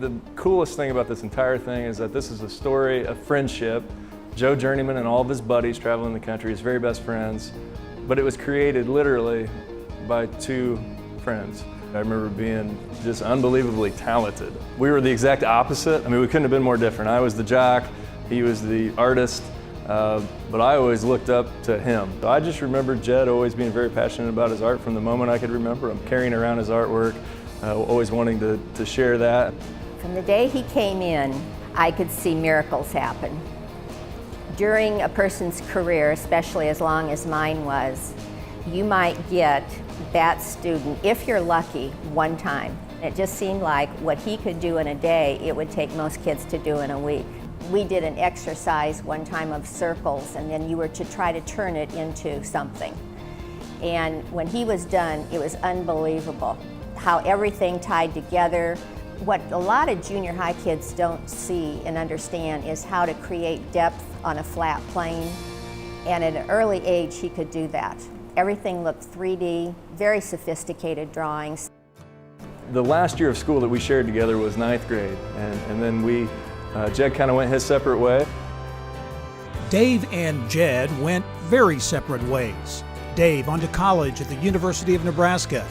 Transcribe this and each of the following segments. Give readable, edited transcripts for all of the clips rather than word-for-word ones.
The coolest thing about this entire thing is that this is a story of friendship. Joe Journeyman and all of his buddies traveling the country, his very best friends, but it was created literally by two friends. I remember being just unbelievably talented. We were the exact opposite. I mean, we couldn't have been more different. I was the jock, he was the artist, but I always looked up to him. I just remember Jed always being very passionate about his art from the moment I could remember him, carrying around his artwork, always wanting to share that. From the day he came in, I could see miracles happen. During a person's career, especially as long as mine was, you might get that student, if you're lucky, one time. It just seemed like what he could do in a day, it would take most kids to do in a week. We did an exercise one time of circles, and then you were to try to turn it into something. And when he was done, it was unbelievable how everything tied together. What a lot of junior high kids don't see and understand is how to create depth on a flat plane. And at an early age, he could do that. Everything looked 3D, very sophisticated drawings. The last year of school that we shared together was 9th grade, and then Jed kind of went his separate way. Dave and Jed went very separate ways. Dave on to college at the University of Nebraska,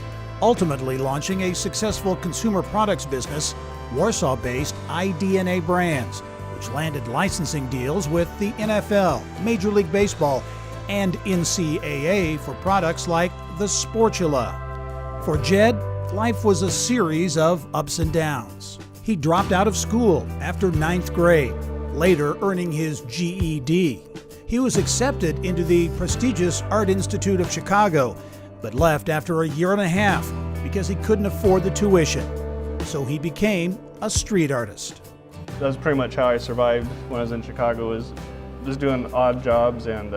ultimately launching a successful consumer products business, Warsaw-based iDNA Brands, which landed licensing deals with the NFL, Major League Baseball, and NCAA for products like the Sportula. For Jed, life was a series of ups and downs. He dropped out of school after 9th grade, later earning his GED. He was accepted into the prestigious Art Institute of Chicago, but left after a year and a half because he couldn't afford the tuition. So he became a street artist. That was pretty much how I survived when I was in Chicago, was just doing odd jobs and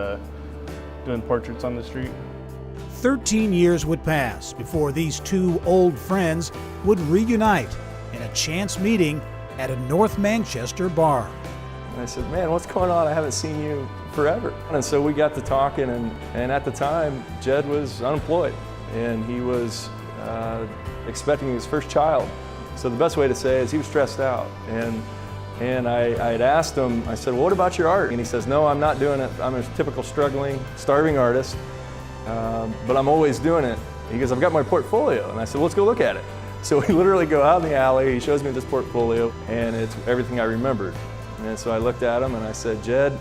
doing portraits on the street. 13 years would pass before these two old friends would reunite in a chance meeting at a North Manchester bar. And I said, man, what's going on? I haven't seen you forever. And so we got to talking, and at the time, Jed was unemployed, and he was expecting his first child. So the best way to say it is he was stressed out. And I had asked him, I said, well, what about your art? And he says, no, I'm not doing it. I'm a typical struggling, starving artist, but I'm always doing it. He goes, I've got my portfolio. And I said, well, let's go look at it. So we literally go out in the alley, he shows me this portfolio, and it's everything I remembered. And so I looked at him and I said, Jed,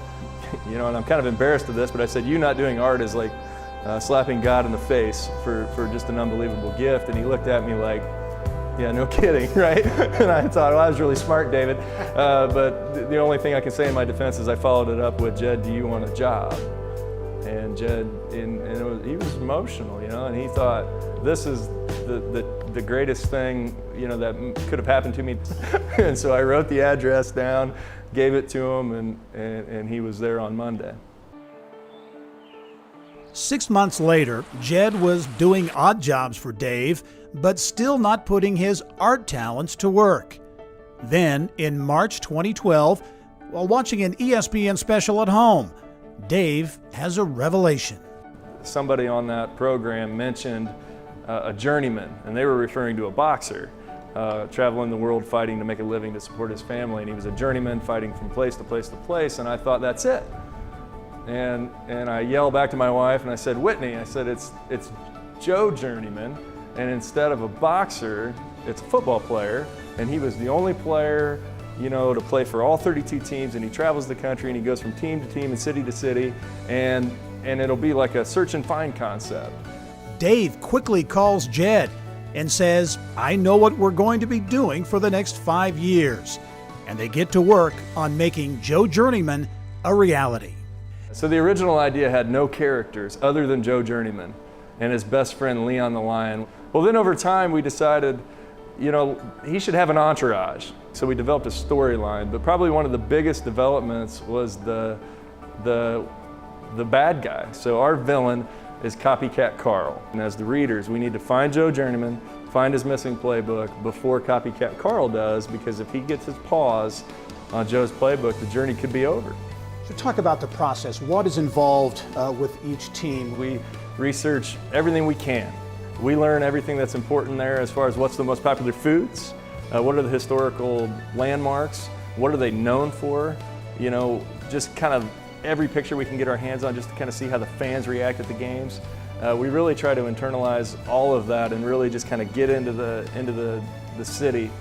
you know, and I'm kind of embarrassed of this, but I said, you not doing art is like slapping God in the face for just an unbelievable gift. And he looked at me like, yeah, no kidding, right? And I thought, well, I was really smart, David. But the only thing I can say in my defense is I followed it up with, Jed, do you want a job? And Jed, he was emotional, you know, and he thought, this is the greatest thing, you know, that could have happened to me. And so I wrote the address down, gave it to him, and he was there on Monday. 6 months later, Jed was doing odd jobs for Dave, but still not putting his art talents to work. Then, in March 2012, while watching an ESPN special at home, Dave has a revelation. Somebody on that program mentioned a journeyman, and they were referring to a boxer traveling the world fighting to make a living to support his family, and he was a journeyman fighting from place to place to place, and I thought, that's it. And I yelled back to my wife and I said, Whitney, I said, it's Joe Journeyman, and instead of a boxer, it's a football player, and he was the only player, you know, to play for all 32 teams, and he travels the country and he goes from team to team and city to city, and it'll be like a search and find concept. Dave quickly calls Jed and says, I know what we're going to be doing for the next 5 years. And they get to work on making Joe Journeyman a reality. So the original idea had no characters other than Joe Journeyman and his best friend Leon the Lion. Well, then over time we decided, you know, he should have an entourage. So we developed a storyline, but probably one of the biggest developments was the bad guy. So our villain is Copycat Carl. And as the readers, we need to find Joe Journeyman, find his missing playbook before Copycat Carl does, because if he gets his paws on Joe's playbook, the journey could be over. So talk about the process. What is involved with each team? We research everything we can. We learn everything that's important there as far as what's the most popular foods, What are the historical landmarks? What are they known for? You know, just kind of every picture we can get our hands on just to kind of see how the fans react at the games. We really try to internalize all of that and really just kind of get into the city.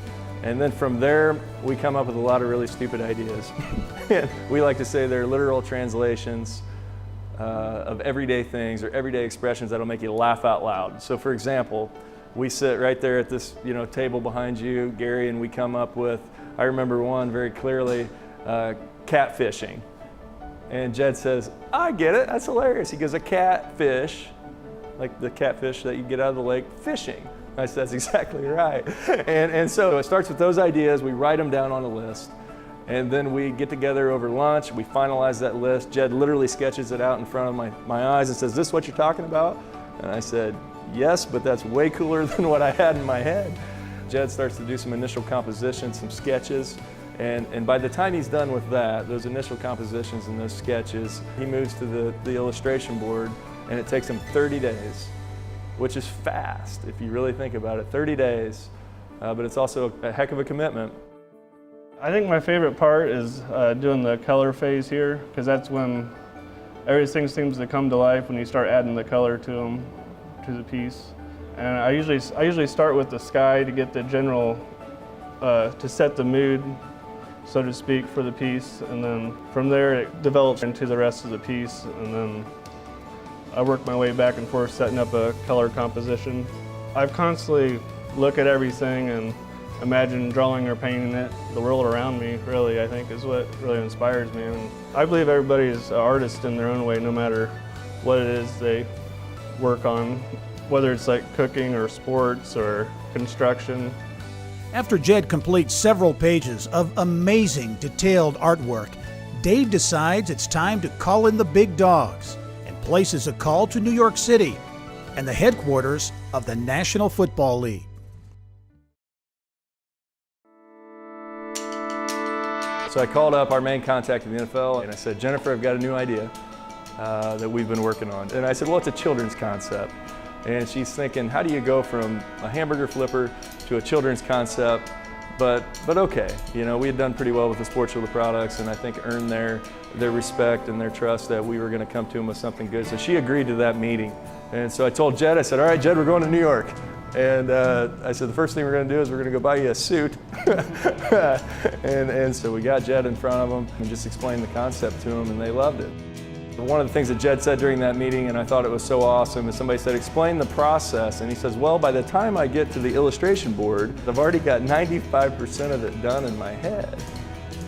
And then from there, we come up with a lot of really stupid ideas. We like to say they're literal translations of everyday things or everyday expressions that'll make you laugh out loud. So for example, we sit right there at this table behind you, Gary, and we come up with, I remember one very clearly, catfishing. And Jed says, I get it, that's hilarious. He goes, a catfish, like the catfish that you get out of the lake, fishing. I said, that's exactly right. And so it starts with those ideas, we write them down on a list, and then we get together over lunch, we finalize that list. Jed literally sketches it out in front of my eyes and says, this is what you're talking about? And I said, yes, but that's way cooler than what I had in my head. Jed starts to do some initial compositions, some sketches, and by the time he's done with that, those initial compositions and those sketches, he moves to the illustration board, and it takes him 30 days, which is fast if you really think about it, 30 days, but it's also a heck of a commitment. I think my favorite part is doing the color phase here, because that's when everything seems to come to life when you start adding the color to the piece. And I usually start with the sky to get the general, to set the mood, so to speak, for the piece, and then from there it develops into the rest of the piece, and then I work my way back and forth setting up a color composition. I've constantly look at everything and imagine drawing or painting it. The world around me, really, I think, is what really inspires me. And I believe everybody is an artist in their own way, no matter what it is they work on, whether it's like cooking or sports or construction. After Jed completes several pages of amazing detailed artwork, Dave decides it's time to call in the big dogs and places a call to New York City and the headquarters of the National Football League. So I called up our main contact in the NFL and I said, Jennifer, I've got a new idea that we've been working on. And I said, well, it's a children's concept. And she's thinking, how do you go from a hamburger flipper to a children's concept? But okay, we had done pretty well with the Sports Chiller products, and I think earned their respect and their trust that we were going to come to them with something good. So she agreed to that meeting. And so I told Jed, I said, all right, Jed, we're going to New York. And I said, the first thing we're going to do is we're going to go buy you a suit. and so we got Jed in front of them and just explained the concept to them, and they loved it. One of the things that Jed said during that meeting, and I thought it was so awesome, is somebody said, explain the process. And he says, well, by the time I get to the illustration board, I've already got 95% of it done in my head.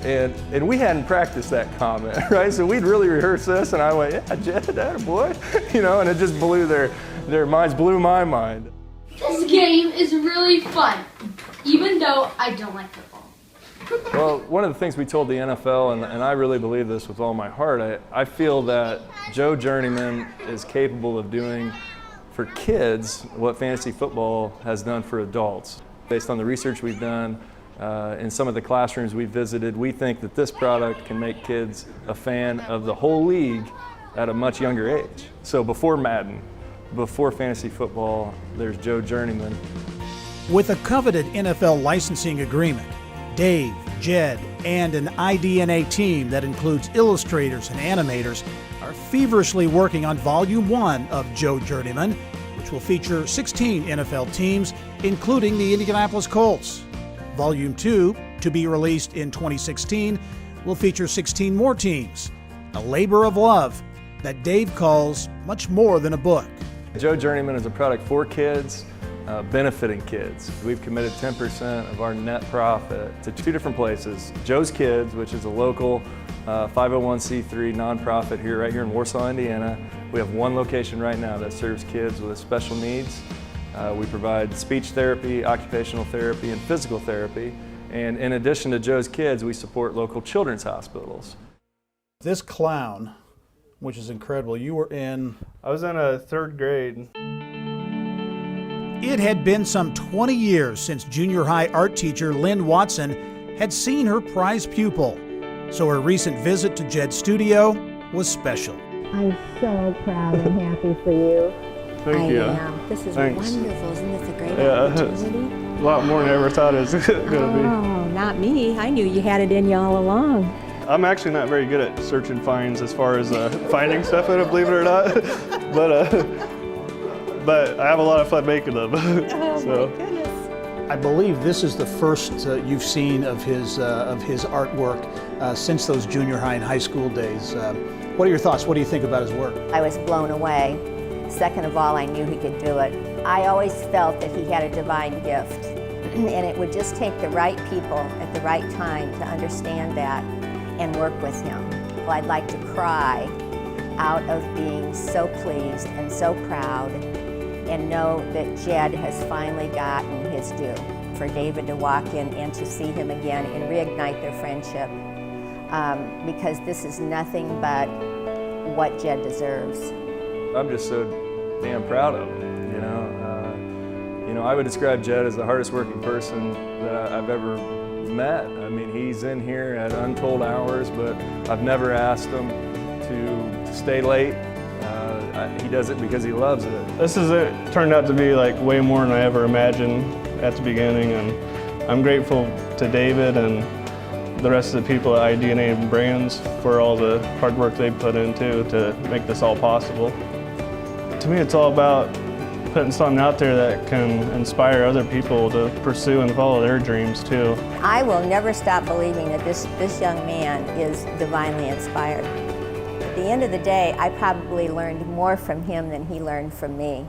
And we hadn't practiced that comment, right? So we'd really rehearsed this, and I went, yeah, Jed, attaboy. And it just blew their minds, blew my mind. This game is really fun, even though I don't like football. Well, one of the things we told the NFL, and I really believe this with all my heart, I feel that Joe Journeyman is capable of doing for kids what fantasy football has done for adults. Based on the research we've done, in some of the classrooms we've visited, we think that this product can make kids a fan of the whole league at a much younger age. So before Madden, before fantasy football, there's Joe Journeyman. With a coveted NFL licensing agreement, Dave, Jed, and an iDNA team that includes illustrators and animators are feverishly working on Volume 1 of Joe Journeyman, which will feature 16 NFL teams, including the Indianapolis Colts. Volume 2, to be released in 2016, will feature 16 more teams, a labor of love that Dave calls much more than a book. Joe Journeyman is a product for kids, benefiting kids. We've committed 10% of our net profit to 2 different places. Joe's Kids, which is a local 501c3 nonprofit right here in Warsaw, Indiana. We have 1 location right now that serves kids with special needs. We provide speech therapy, occupational therapy, and physical therapy. And in addition to Joe's Kids, we support local children's hospitals. This clown, which is incredible, you were in... I was in a 3rd grade. It had been some 20 years since junior high art teacher Lynn Watson had seen her prized pupil, so her recent visit to Jed's studio was special. I'm so proud and happy for you. Thank you. I am. This is Thanks. wonderful. Isn't this a great Yeah. opportunity? A lot more than I ever thought it was going to Oh, not me. I knew you had it in you all along. be. I'm actually not very good at search and finds as far as finding stuff in it, believe it or not. But I have a lot of fun making them. Oh, So. my goodness. I believe this is the first you've seen of his artwork since those junior high and high school days. What are your thoughts? What do you think about his work? I was blown away. Second of all, I knew he could do it. I always felt that he had a divine gift, and it would just take the right people at the right time to understand that and work with him. Well, I'd like to cry out of being so pleased and so proud and know that Jed has finally gotten his due. For David to walk in and to see him again and reignite their friendship, because this is nothing but what Jed deserves. I'm just so damn proud of him, you know, I would describe Jed as the hardest working person that I've ever met. I mean, he's in here at untold hours, but I've never asked him to stay late. He does it because he loves it. This turned out to be like way more than I ever imagined at the beginning, and I'm grateful to David and the rest of the people at iDNA Brands for all the hard work they put into to make this all possible. To me, it's all about putting something out there that can inspire other people to pursue and follow their dreams too. I will never stop believing that this young man is divinely inspired. At the end of the day, I probably learned more from him than he learned from me.